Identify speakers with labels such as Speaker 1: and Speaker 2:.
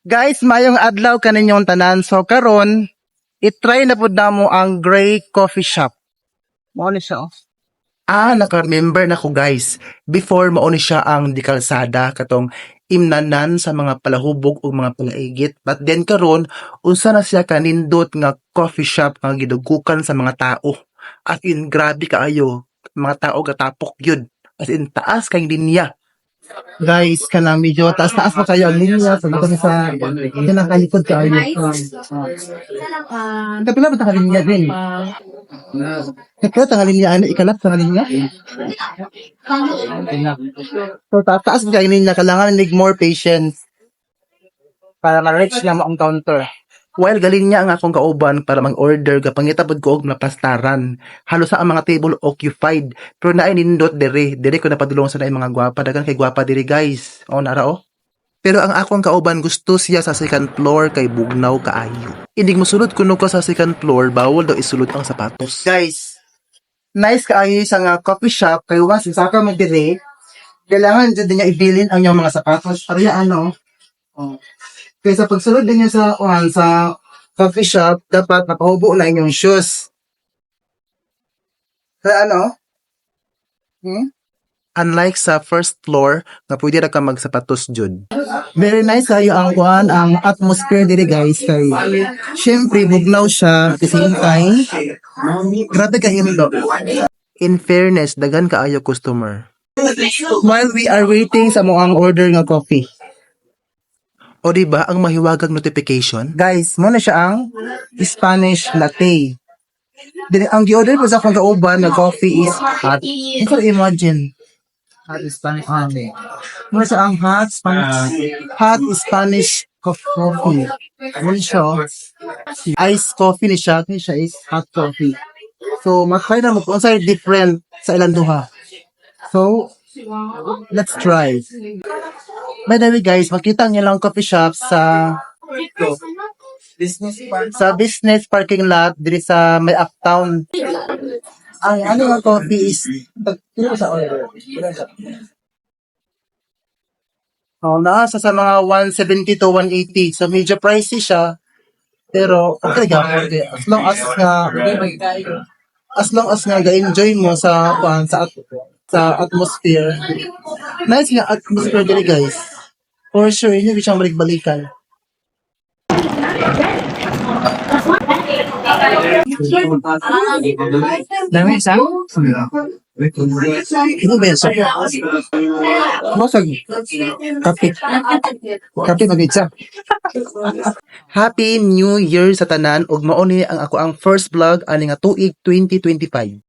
Speaker 1: Guys, mayong adlaw kaninyong tanan. So karon, i-try na pud namo ang Gray Coffee Shop. Mao ni siya. Naka-remember na ko guys. Before mao ni siya ang di kalsada katong imnanan sa mga palahubog o mga palaigit. But then karon, unsa na siya kanindot nga coffee shop nga gidugukan sa mga tao. As in grabe kaayo, mga tao gatapok yun. As in taas kay linya. Guys, kanang medyo taas-taas pa kayo ang linya. So, dito sa kanang kalikod kayo. Kapila ba tangalin niya din? Kapila tangalin niya, ikalap tangalin niya? So, taas kayo niya, kailangan need more patience para ma-reach niya mo ang counter. While galing niya ang akong kauban para mag-order, kapangitabod ko og naplastaran. Halos sa ang mga table occupied. Pero naay nindot dire ko napadulong sa naay mga gwapa. Dagan kay gwapa dire guys. O nara o. Pero ang akong kauban gusto siya sa second floor kay bugnaw kaayo. Hindi mo sulod kuno ko sa second floor, bawal daw isulod ang sapatos. Guys, nice kaayo sa nga coffee shop kay once saka mo dire, kailangan jud niya ibilin ang inyong mga sapatos. Ariya ano? Oh. Kaya sa pagsulod din niya sa coffee shop, dapat nakahubo na inyong shoes. Kaya ano? Unlike sa first floor, na pwede na ka magsapatos jud. Very nice kayo ang atmosphere diri guys. Kay syempre bugnaw siya at the same time. Grabe ka hindo. In fairness, dagan kaayo customer. While we are waiting sa mo ang order nga coffee. O diba ang mahiwagang notification? Guys, muna siya ang Spanish latte. Ang gi-order ko sa akong kauban na coffee is hot. You can imagine. Hot Spanish latte. Muna siya ang hot Spanish coffee. Muna siya. Iced coffee ni siya. Kaya siya is hot coffee. So, makakaya na mo kung saan different sa ilang duha. So, let's try. By the way guys, makita niyo lang coffee shop sa business parking lot diri sa may uptown. Ang ano nga coffee is kilo sa order. Nasa sa mga 170 to 180. So medyo pricey siya. Pero okay ga as long as nga ga-enjoy mo sa atmosphere. Nice nga atmosphere diri guys. For sure, hindi siyang balik-balikan. Dami isang? Ito ba yan? Masag. Kape. Kape mag-itsa. Happy New Year sa tanan ug mao ni ang ako ang first vlog ani nga tuig 2025.